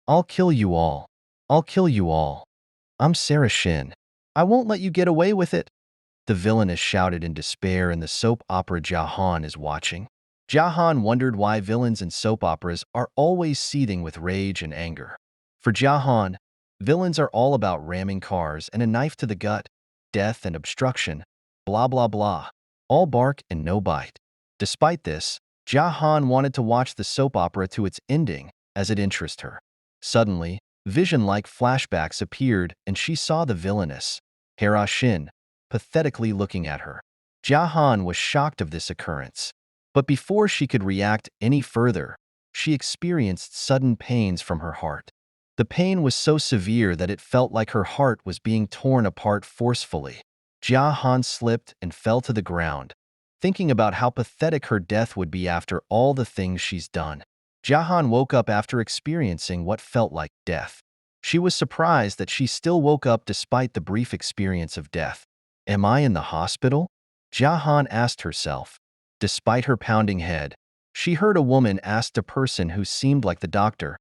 I'll kill you all. I'll kill you all. I'm Sarah Shin. I won't let you get away with it. The villainess shouted in despair in the soap opera Jayon is watching. Jahan wondered why villains in soap operas are always seething with rage and anger. For Jahan, villains are all about ramming cars and a knife to the gut, death and obstruction, blah blah blah, all bark and no bite. Despite this, Jahan wanted to watch the soap opera to its ending as it interested her. Suddenly, vision-like flashbacks appeared and she saw the villainess, Hera Shin, pathetically looking at her. Jahan was shocked of this occurrence. But before she could react any further, she experienced sudden pains from her heart. The pain was so severe that it felt like her heart was being torn apart forcefully. Jahan slipped and fell to the ground, thinking about how pathetic her death would be after all the things she's done. Jahan woke up after experiencing what felt like death. She was surprised that she still woke up despite the brief experience of death. Am I in the hospital? Jahan asked herself. Despite her pounding head, she heard a woman ask a person who seemed like the doctor,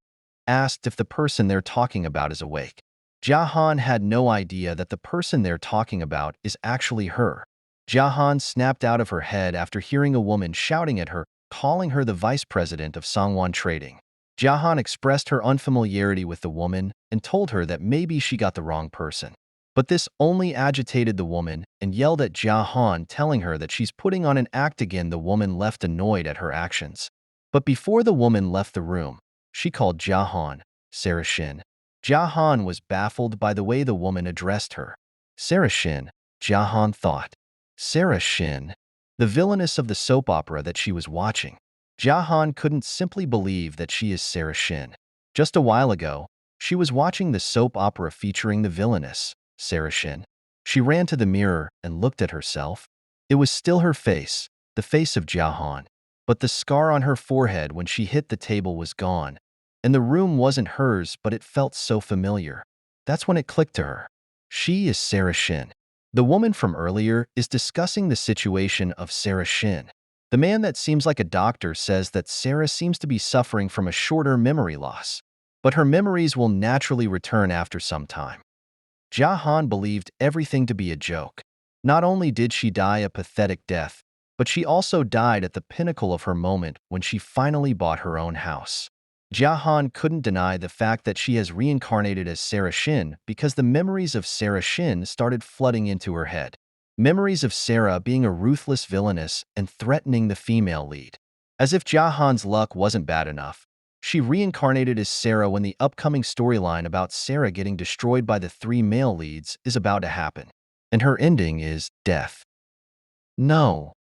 asked if the person they're talking about is awake. Jahan had no idea that the person they're talking about is actually her. Jahan snapped out of her head after hearing a woman shouting at her, calling her the vice president of Sangwon Trading. Jahan expressed her unfamiliarity with the woman and told her that maybe she got the wrong person. But this only agitated the woman and yelled at Jahan, telling her that she's putting on an act again. The woman left annoyed at her actions. But before the woman left the room, she called Jahan Sarah Shin. Jahan was baffled by the way the woman addressed her. Sarah Shin, Jahan thought. Sarah Shin, the villainess of the soap opera that she was watching. Jahan couldn't simply believe that she is Sarah Shin. Just a while ago, she was watching the soap opera featuring the villainess, Sarah Shin. She ran to the mirror and looked at herself. It was still her face, the face of Jahan, but the scar on her forehead when she hit the table was gone, and the room wasn't hers, but it felt so familiar. That's when it clicked to her. She is Sarah Shin. The woman from earlier is discussing the situation of Sarah Shin. The man that seems like a doctor says that Sarah seems to be suffering from a shorter memory loss, but her memories will naturally return after some time. Jahan believed everything to be a joke. Not only did she die a pathetic death, but she also died at the pinnacle of her moment when she finally bought her own house. Jahan couldn't deny the fact that she has reincarnated as Sarah Shin because the memories of Sarah Shin started flooding into her head. Memories of Sarah being a ruthless villainess and threatening the female lead. As if Jahan's luck wasn't bad enough, she reincarnated as Sarah when the upcoming storyline about Sarah getting destroyed by the three male leads is about to happen. And her ending is death. No,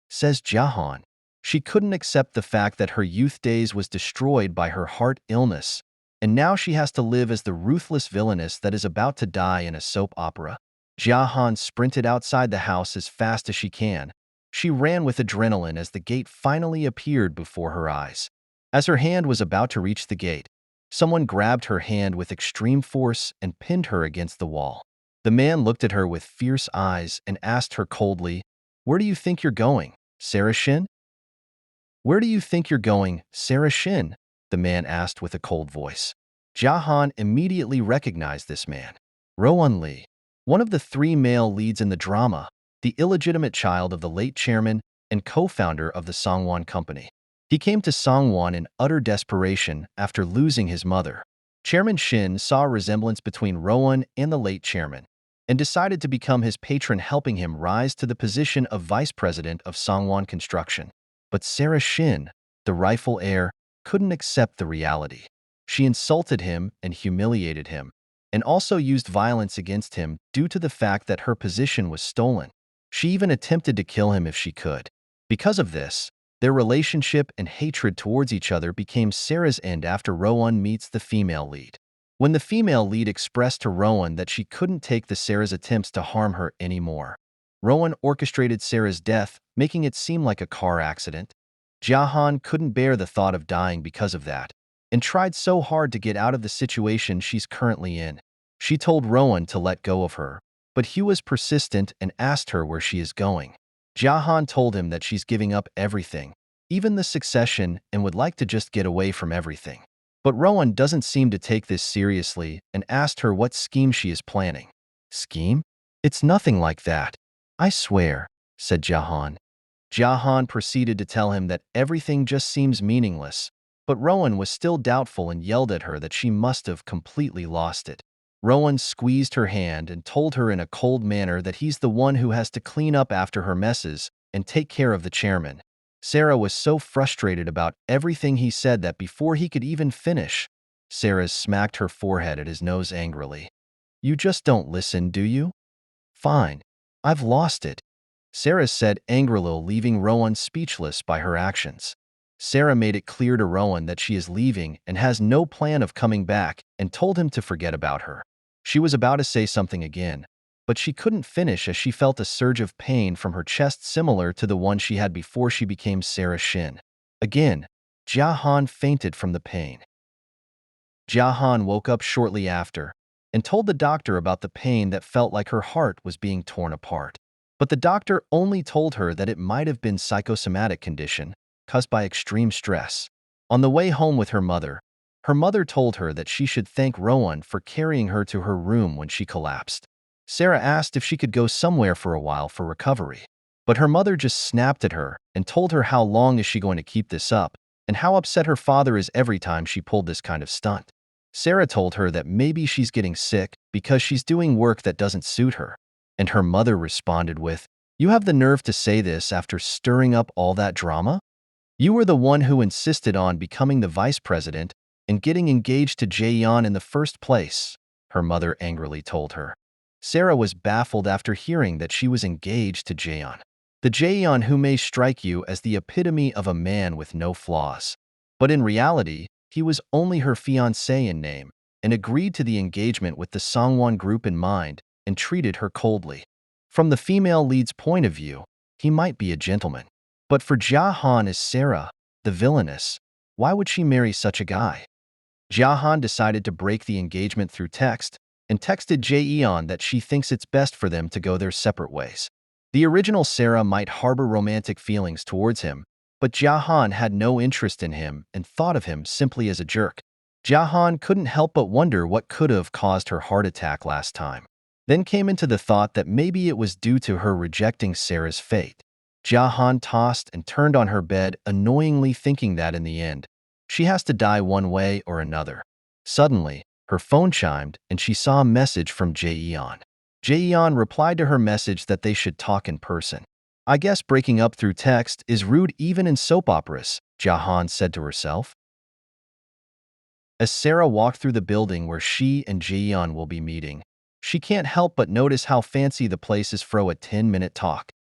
says Jahan. She couldn't accept the fact that her youth days was destroyed by her heart illness, and now she has to live as the ruthless villainess that is about to die in a soap opera. Jahan sprinted outside the house as fast as she can. She ran with adrenaline as the gate finally appeared before her eyes. As her hand was about to reach the gate, someone grabbed her hand with extreme force and pinned her against the wall. The man looked at her with fierce eyes and asked her coldly, "Where do you think you're going, Sarah Shin?" "Where do you think you're going, Sarah Shin?" the man asked with a cold voice. Jahan immediately recognized this man. Rowan Lee, one of the three male leads in the drama, the illegitimate child of the late chairman and co-founder of the Sangwon Company. He came to Sangwon in utter desperation after losing his mother. Chairman Shin saw a resemblance between Rowan and the late chairman and decided to become his patron, helping him rise to the position of vice president of Sangwon Construction. But Sarah Shin, the rightful heir, couldn't accept the reality. She insulted him and humiliated him, and also used violence against him due to the fact that her position was stolen. She even attempted to kill him if she could. Because of this, their relationship and hatred towards each other became Sarah's end after Rowan meets the female lead. When the female lead expressed to Rowan that she couldn't take the Sarah's attempts to harm her anymore, Rowan orchestrated Sarah's death, making it seem like a car accident. Jahan couldn't bear the thought of dying because of that, and tried so hard to get out of the situation she's currently in. She told Rowan to let go of her, but he was persistent and asked her where she is going. Jahan told him that she's giving up everything, even the succession, and would like to just get away from everything. But Rowan doesn't seem to take this seriously and asked her what scheme she is planning. Scheme? It's nothing like that. I swear, said Jahan. Jahan proceeded to tell him that everything just seems meaningless, but Rowan was still doubtful and yelled at her that she must have completely lost it. Rowan squeezed her hand and told her in a cold manner that he's the one who has to clean up after her messes and take care of the chairman. Sarah was so frustrated about everything he said that before he could even finish, Sarah smacked her forehead at his nose angrily. You just don't listen, do you? Fine. I've lost it, Sarah said angrily, leaving Rowan speechless by her actions. Sarah made it clear to Rowan that she is leaving and has no plan of coming back and told him to forget about her. She was about to say something again, but she couldn't finish as she felt a surge of pain from her chest similar to the one she had before she became Sarah Shin. Again, Jahan fainted from the pain. Jahan woke up shortly after and told the doctor about the pain that felt like her heart was being torn apart. But the doctor only told her that it might have been psychosomatic condition caused by extreme stress. On the way home with her mother told her that she should thank Rowan for carrying her to her room when she collapsed. Sarah asked if she could go somewhere for a while for recovery. But her mother just snapped at her and told her how long is she going to keep this up and how upset her father is every time she pulled this kind of stunt. Sarah told her that maybe she's getting sick because she's doing work that doesn't suit her. And her mother responded with, "You have the nerve to say this after stirring up all that drama? You were the one who insisted on becoming the vice president and getting engaged to Jayon in the first place," her mother angrily told her. Sarah was baffled after hearing that she was engaged to Jayon. The Jayon who may strike you as the epitome of a man with no flaws. But in reality, he was only her fiancé in name and agreed to the engagement with the Sangwon group in mind and treated her coldly. From the female lead's point of view, he might be a gentleman. But for Jahan as Sarah, the villainess, why would she marry such a guy? Jahan decided to break the engagement through text and texted Jaeon that she thinks it's best for them to go their separate ways. The original Sarah might harbor romantic feelings towards him, but Jahan had no interest in him and thought of him simply as a jerk. Jahan couldn't help but wonder what could have caused her heart attack last time. Then came into the thought that maybe it was due to her rejecting Sarah's fate. Jahan tossed and turned on her bed, annoyingly thinking that in the end, she has to die one way or another. Suddenly, her phone chimed and she saw a message from Jaeon. Jaeon replied to her message that they should talk in person. I guess breaking up through text is rude even in soap operas, Jahan said to herself. As Sarah walked through the building where she and Jaeon will be meeting, she can't help but notice how fancy the place is for a 10-minute talk.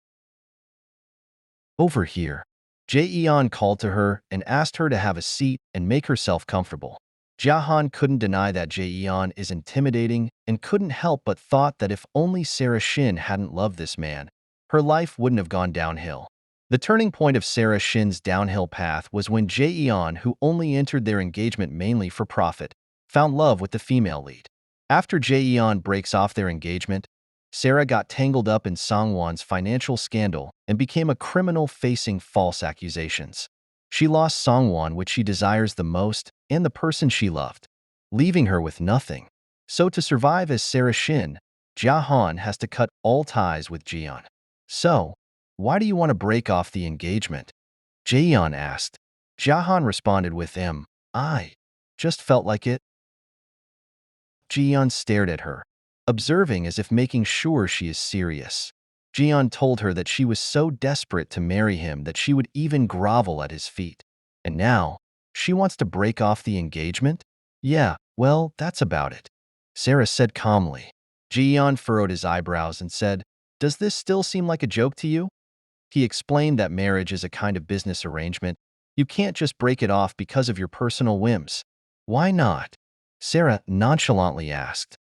Over here, Jaeon called to her and asked her to have a seat and make herself comfortable. Jahan couldn't deny that Jaeon is intimidating and couldn't help but thought that if only Sarah Shin hadn't loved this man, her life wouldn't have gone downhill. The turning point of Sarah Shin's downhill path was when Jaeon, who only entered their engagement mainly for profit, found love with the female lead. After Jaeon breaks off their engagement, Sarah got tangled up in Sangwon's financial scandal and became a criminal facing false accusations. She lost Sangwon, which she desires the most, and the person she loved, leaving her with nothing. So to survive as Sarah Shin, Jahan has to cut all ties with Jaeon. So, why do you want to break off the engagement? Jaeon asked. Jahan responded with I just felt like it. Jaeon stared at her, observing as if making sure she is serious. Jaeon told her that she was so desperate to marry him that she would even grovel at his feet. And now, she wants to break off the engagement? Yeah, well, that's about it, Sarah said calmly. Jaeon furrowed his eyebrows and said, "Does this still seem like a joke to you?" He explained that marriage is a kind of business arrangement. You can't just break it off because of your personal whims. Why not? Sarah nonchalantly asked.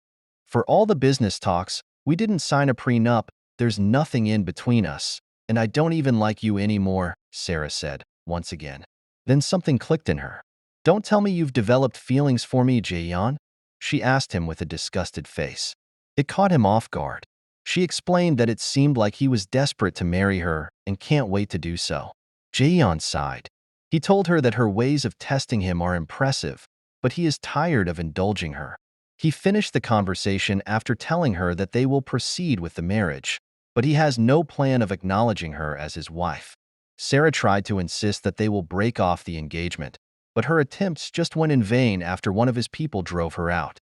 For all the business talks, we didn't sign a prenup, there's nothing in between us, and I don't even like you anymore, Sarah said, once again. Then something clicked in her. Don't tell me you've developed feelings for me, Jaeon, she asked him with a disgusted face. It caught him off guard. She explained that it seemed like he was desperate to marry her and can't wait to do so. Jaeon sighed. He told her that her ways of testing him are impressive, but he is tired of indulging her. He finished the conversation after telling her that they will proceed with the marriage, but he has no plan of acknowledging her as his wife. Sarah tried to insist that they will break off the engagement, but her attempts just went in vain after one of his people drove her out.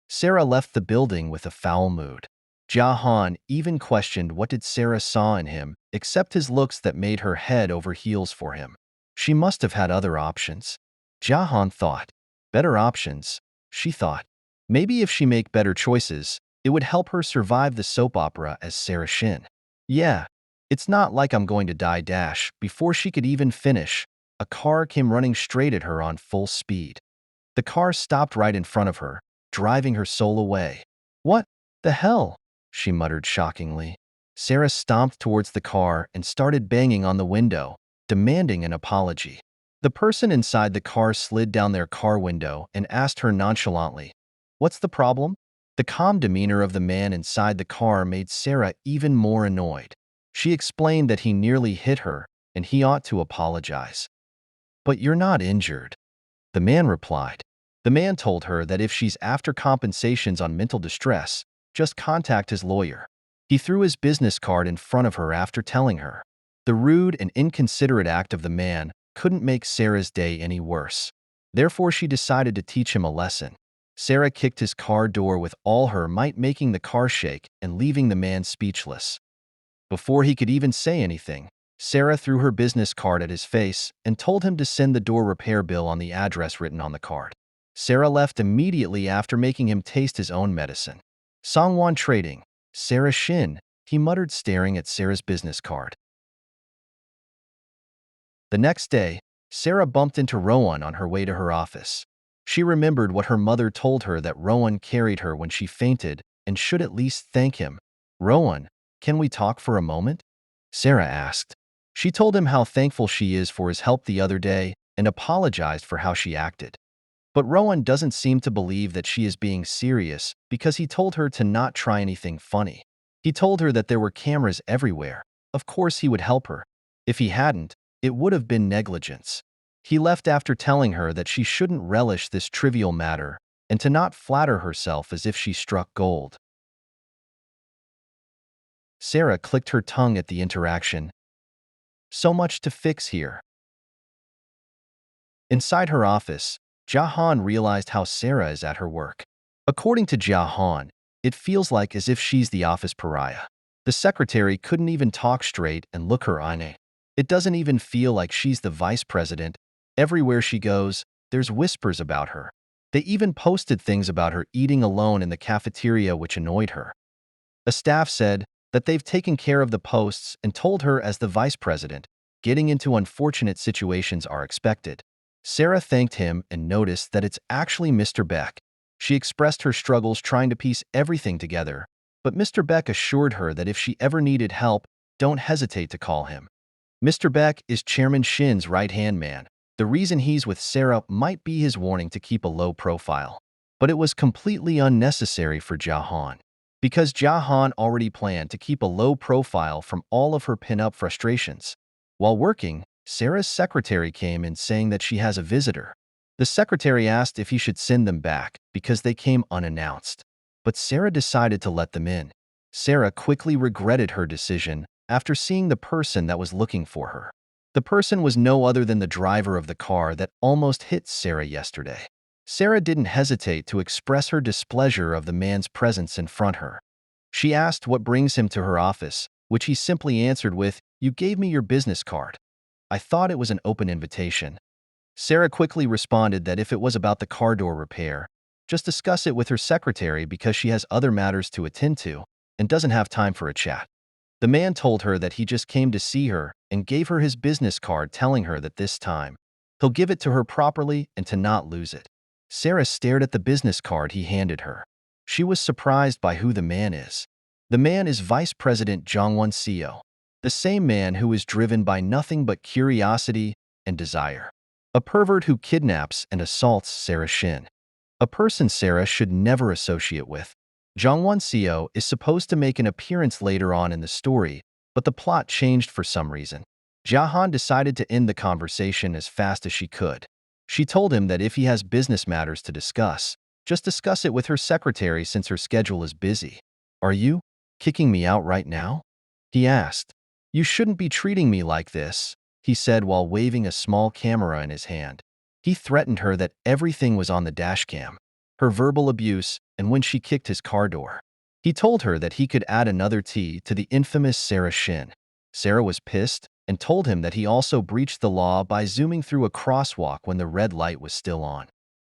Sarah left the building with a foul mood. Jayon even questioned what did Sarah saw in him except his looks that made her head over heels for him. She must have had other options. Jayon thought. Better options, she thought. Maybe if she make better choices, it would help her survive the soap opera as Sarah Shin. Yeah, it's not like I'm going to die dash. Before she could even finish, a car came running straight at her on full speed. The car stopped right in front of her, driving her soul away. What the hell? She muttered shockingly. Sarah stomped towards the car and started banging on the window, demanding an apology. The person inside the car slid down their car window and asked her nonchalantly, "What's the problem?" The calm demeanor of the man inside the car made Sarah even more annoyed. She explained that he nearly hit her and he ought to apologize. "But you're not injured," the man replied. The man told her that if she's after compensations on mental distress, just contact his lawyer. He threw his business card in front of her after telling her. The rude and inconsiderate act of the man couldn't make Sarah's day any worse. Therefore, she decided to teach him a lesson. Sarah kicked his car door with all her might, making the car shake and leaving the man speechless. Before he could even say anything, Sarah threw her business card at his face and told him to send the door repair bill on the address written on the card. Sarah left immediately after making him taste his own medicine. Songwon Trading. Sarah Shin, he muttered, staring at Sarah's business card. The next day, Sarah bumped into Rowan on her way to her office. She remembered what her mother told her, that Rowan carried her when she fainted and should at least thank him. "Rowan, can we talk for a moment?" Sarah asked. She told him how thankful she is for his help the other day and apologized for how she acted. But Rowan doesn't seem to believe that she is being serious because he told her to not try anything funny. He told her that there were cameras everywhere. Of course he would help her. If he hadn't, it would have been negligence. He left after telling her that she shouldn't relish this trivial matter and to not flatter herself as if she struck gold. Sarah clicked her tongue at the interaction. So much to fix here. Inside her office, Jayon realized how Sarah is at her work. According to Jayon, it feels like as if she's the office pariah. The secretary couldn't even talk straight and look her eye. It doesn't even feel like she's the vice president. Everywhere she goes, there's whispers about her. They even posted things about her eating alone in the cafeteria, which annoyed her. A staff said that they've taken care of the posts and told her as the vice president, getting into unfortunate situations are expected. Sarah thanked him and noticed that it's actually Mr. Beck. She expressed her struggles trying to piece everything together, but Mr. Beck assured her that if she ever needed help, don't hesitate to call him. Mr. Beck is Chairman Shin's right-hand man. The reason he's with Sarah might be his warning to keep a low profile. But it was completely unnecessary for Jayon, because Jayon already planned to keep a low profile from all of her pin-up frustrations. While working, Sarah's secretary came in saying that she has a visitor. The secretary asked if he should send them back because they came unannounced. But Sarah decided to let them in. Sarah quickly regretted her decision after seeing the person that was looking for her. The person was no other than the driver of the car that almost hit Sarah yesterday. Sarah didn't hesitate to express her displeasure of the man's presence in front of her. She asked what brings him to her office, which he simply answered with, "You gave me your business card. I thought it was an open invitation." Sarah quickly responded that if it was about the car door repair, just discuss it with her secretary because she has other matters to attend to and doesn't have time for a chat. The man told her that he just came to see her and gave her his business card, telling her that this time he'll give it to her properly and to not lose it. Sarah stared at the business card he handed her. She was surprised by who the man is. The man is Vice President Jongwon Seo, the same man who is driven by nothing but curiosity and desire. A pervert who kidnaps and assaults Sarah Shin. A person Sarah should never associate with. Jongwon Seo is supposed to make an appearance later on in the story, but the plot changed for some reason. Jayon decided to end the conversation as fast as she could. She told him that if he has business matters to discuss, just discuss it with her secretary since her schedule is busy. Are you kicking me out right now? He asked. You shouldn't be treating me like this, he said while waving a small camera in his hand. He threatened her that everything was on the dashcam, her verbal abuse, and when she kicked his car door. He told her that he could add another T to the infamous Sarah Shin. Sarah was pissed and told him that he also breached the law by zooming through a crosswalk when the red light was still on.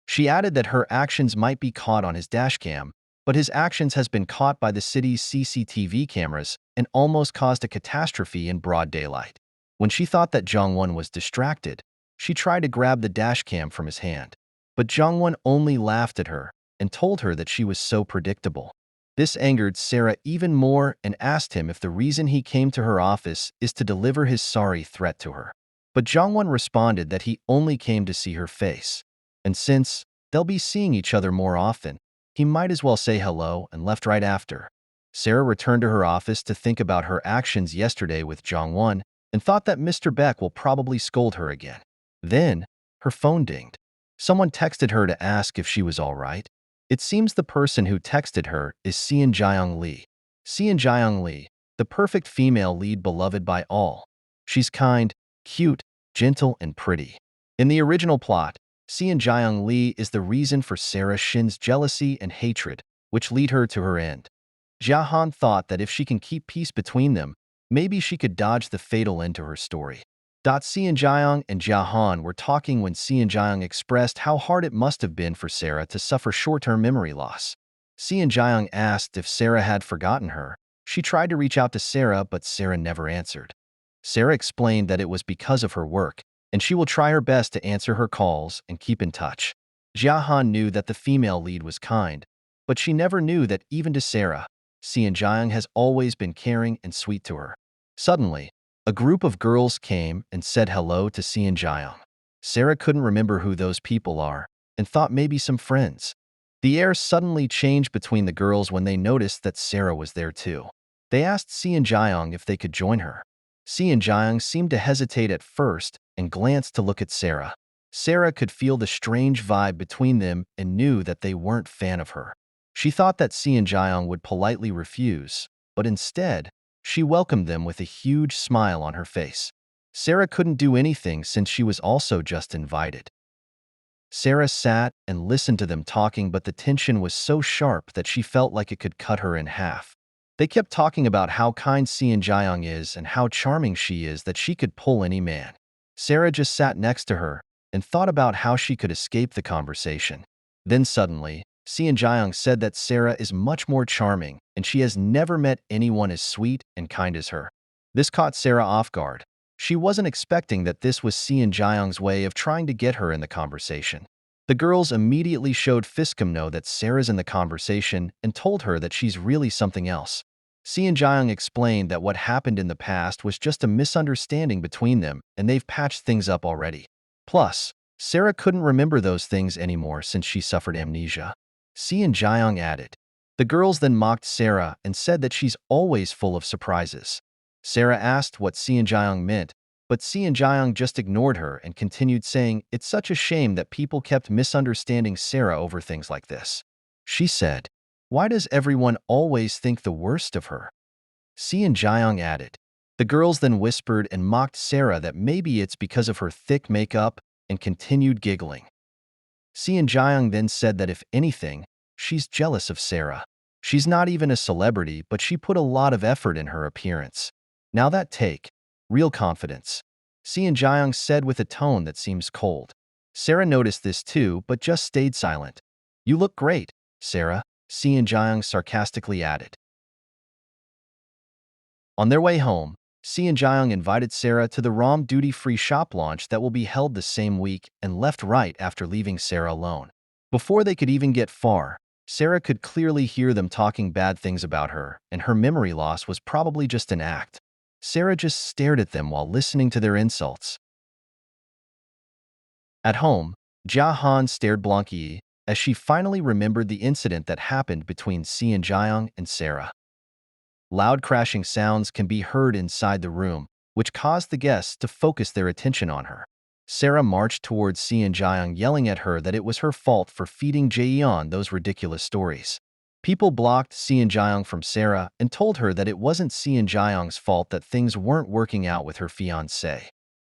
She added that her actions might be caught on his dashcam, but his actions has been caught by the city's CCTV cameras and almost caused a catastrophe in broad daylight. When she thought that Jongwon was distracted, she tried to grab the dashcam from his hand. But Jongwon only laughed at her and told her that she was so predictable. This angered Sarah even more and asked him if the reason he came to her office is to deliver his sorry threat to her. But Jongwon responded that he only came to see her face. And since they'll be seeing each other more often, he might as well say hello and left right after. Sarah returned to her office to think about her actions yesterday with Jongwon and thought that Mr. Beck will probably scold her again. Then, her phone dinged. Someone texted her to ask if she was all right. It seems the person who texted her is Seon Jaeyoung Lee. Seon Jaeyoung Lee, the perfect female lead beloved by all. She's kind, cute, gentle, and pretty. In the original plot, Seon Jaeyoung Lee is the reason for Sarah Shin's jealousy and hatred, which lead her to her end. Jahan thought that if she can keep peace between them, maybe she could dodge the fatal end to her story. Seon Jaeyoung and Jahan were talking when Seon Jaeyoung expressed how hard it must have been for Sarah to suffer short-term memory loss. Seon Jaeyoung asked if Sarah had forgotten her. She tried to reach out to Sarah, but Sarah never answered. Sarah explained that it was because of her work, and she will try her best to answer her calls and keep in touch. Jahan knew that the female lead was kind, but she never knew that even to Sarah, Seon Jaeyoung has always been caring and sweet to her. Suddenly, a group of girls came and said hello to Seon Jaeyoung. Sarah couldn't remember who those people are and thought maybe some friends. The air suddenly changed between the girls when they noticed that Sarah was there too. They asked Seon Jaeyoung if they could join her. Seon Jaeyoung seemed to hesitate at first and glanced to look at Sarah. Sarah could feel the strange vibe between them and knew that they weren't fan of her. She thought that Seon Jaeyoung would politely refuse, but instead, she welcomed them with a huge smile on her face. Sarah couldn't do anything since she was also just invited. Sarah sat and listened to them talking, but the tension was so sharp that she felt like it could cut her in half. They kept talking about how kind Seon Jaeyoung is and how charming she is that she could pull any man. Sarah just sat next to her and thought about how she could escape the conversation. Then suddenly, Seon Jaeyoung said that Sarah is much more charming and she has never met anyone as sweet and kind as her. This caught Sarah off guard. She wasn't expecting that this was Seon Jaeyoung's way of trying to get her in the conversation. The girls immediately showed Fiskamno that Sarah's in the conversation and told her that she's really something else. Seon Jaeyoung explained that what happened in the past was just a misunderstanding between them and they've patched things up already. Plus, Sarah couldn't remember those things anymore since she suffered amnesia. Seon Jaeyoung added. The girls then mocked Sarah and said that she's always full of surprises. Sarah asked what Seon Jaeyoung meant, but Seon Jaeyoung just ignored her and continued saying it's such a shame that people kept misunderstanding Sarah over things like this. She said, "Why does everyone always think the worst of her?" Seon Jaeyoung added. The girls then whispered and mocked Sarah that maybe it's because of her thick makeup and continued giggling. Seon Jaeyoung then said that if anything, she's jealous of Sarah. She's not even a celebrity, but she put a lot of effort in her appearance. Now that take, real confidence. Seon Jaeyoung said with a tone that seems cold. Sarah noticed this too, but just stayed silent. You look great, Sarah, Seon Jaeyoung sarcastically added. On their way home, Seon Jaeyoung invited Sarah to the ROM duty-free shop launch that will be held the same week and left right after leaving Sarah alone. Before they could even get far, Sarah could clearly hear them talking bad things about her, and her memory loss was probably just an act. Sarah just stared at them while listening to their insults. At home, Jahan stared blankly as she finally remembered the incident that happened between Seon Jaeyoung and Sarah. Loud crashing sounds can be heard inside the room, which caused the guests to focus their attention on her. Sarah marched towards Jayon, yelling at her that it was her fault for feeding Jayon those ridiculous stories. People blocked Jayon from Sarah and told her that it wasn't Jayong's fault that things weren't working out with her fiancé.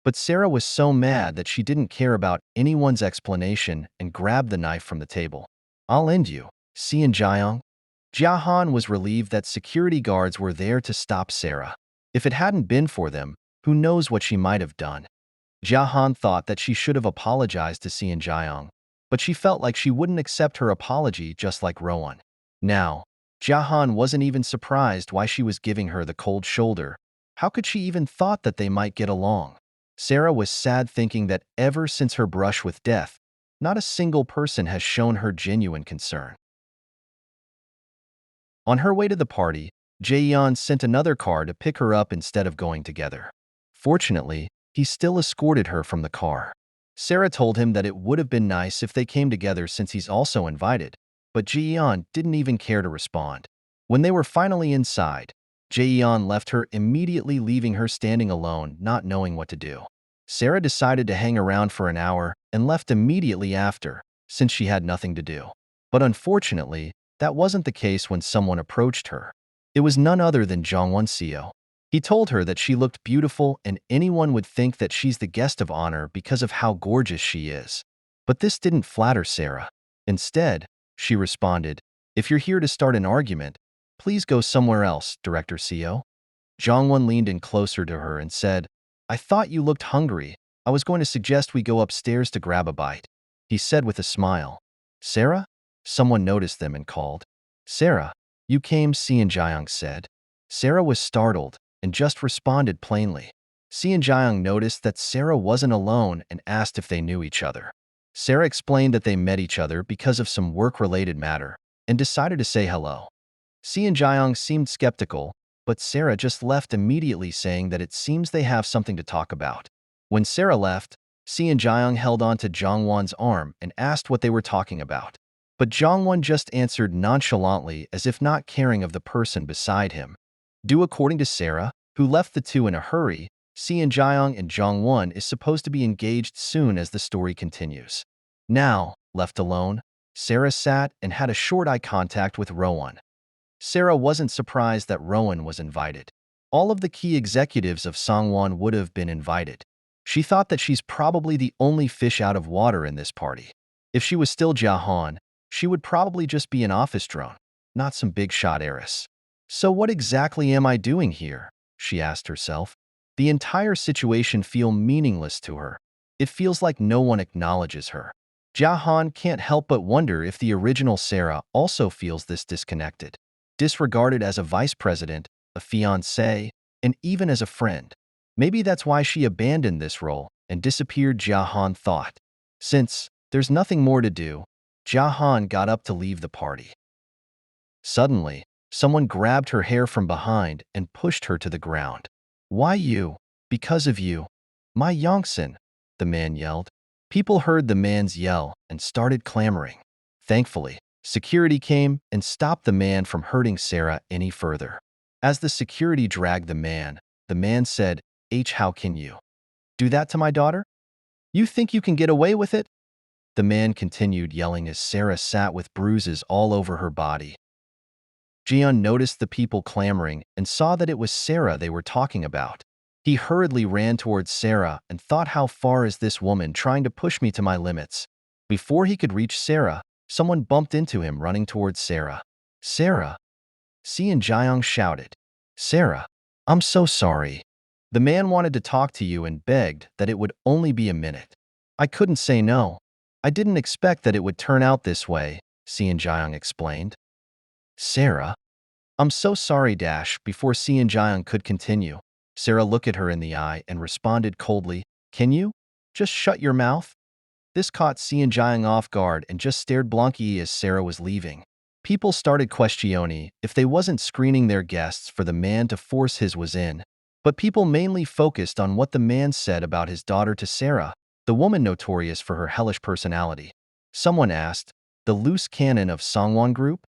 But Sarah was so mad that she didn't care about anyone's explanation and grabbed the knife from the table. "I'll end you, Jayon." Jahan was relieved that security guards were there to stop Sarah. If it hadn't been for them, who knows what she might have done. Jahan thought that she should have apologized to Jayon, but she felt like she wouldn't accept her apology just like Rowan. Now, Jahan wasn't even surprised why she was giving her the cold shoulder. How could she even thought that they might get along? Sarah was sad thinking that ever since her brush with death, not a single person has shown her genuine concern. On her way to the party, Jayon sent another car to pick her up instead of going together. Fortunately, he still escorted her from the car. Sarah told him that it would have been nice if they came together since he's also invited, but Jayon didn't even care to respond. When they were finally inside, Jayon left her immediately, leaving her standing alone, not knowing what to do. Sarah decided to hang around for an hour and left immediately after, since she had nothing to do. But unfortunately, that wasn't the case when someone approached her. It was none other than Jongwon-seo. He told her that she looked beautiful and anyone would think that she's the guest of honor because of how gorgeous she is. But this didn't flatter Sarah. Instead, she responded, "If you're here to start an argument, please go somewhere else, Director Seo." Jongwon leaned in closer to her and said, "I thought you looked hungry. I was going to suggest we go upstairs to grab a bite," he said with a smile. "Sarah?" Someone noticed them and called. "Sarah, you came," Jayon said. Sarah was startled and just responded plainly. Jayon noticed that Sarah wasn't alone and asked if they knew each other. Sarah explained that they met each other because of some work-related matter and decided to say hello. Jayon seemed skeptical, but Sarah just left immediately, saying that it seems they have something to talk about. When Sarah left, Jayon held on to Jongwon's arm and asked what they were talking about. But Jongwon just answered nonchalantly, as if not caring of the person beside him. Due according to Sarah, who left the two in a hurry, Jayon and Jongwon is supposed to be engaged soon as the story continues. Now, left alone, Sarah sat and had a short eye contact with Rowan. Sarah wasn't surprised that Rowan was invited. All of the key executives of Songwon would have been invited. She thought that she's probably the only fish out of water in this party. If she was still Jahan, she would probably just be an office drone, not some big-shot heiress. "So what exactly am I doing here?" she asked herself. The entire situation feels meaningless to her. It feels like no one acknowledges her. Jahan can't help but wonder if the original Sarah also feels this disconnected, disregarded as a vice president, a fiancé, and even as a friend. Maybe that's why she abandoned this role and disappeared, Jahan thought. Since there's nothing more to do, Jahan got up to leave the party. Suddenly, someone grabbed her hair from behind and pushed her to the ground. "Why you? Because of you. My Yongsan," the man yelled. People heard the man's yell and started clamoring. Thankfully, security came and stopped the man from hurting Sarah any further. As the security dragged the man said, "How can you do that to my daughter? You think you can get away with it?" The man continued yelling as Sarah sat with bruises all over her body. Jayon noticed the people clamoring and saw that it was Sarah they were talking about. He hurriedly ran towards Sarah and thought, how far is this woman trying to push me to my limits? Before he could reach Sarah, someone bumped into him running towards Sarah. "Sarah!" Jayon shouted. "Sarah, I'm so sorry. The man wanted to talk to you and begged that it would only be a minute. I couldn't say no. I didn't expect that it would turn out this way," Jayon explained. "Sarah, I'm so sorry." Before Jayon could continue, Sarah looked at her in the eye and responded coldly, "Can you just shut your mouth?" This caught Jayon off guard and just stared blankly as Sarah was leaving. People started questioning if they wasn't screening their guests for the man to force his was in. But people mainly focused on what the man said about his daughter to Sarah, the woman notorious for her hellish personality. Someone asked, "The loose cannon of Songwon Group?"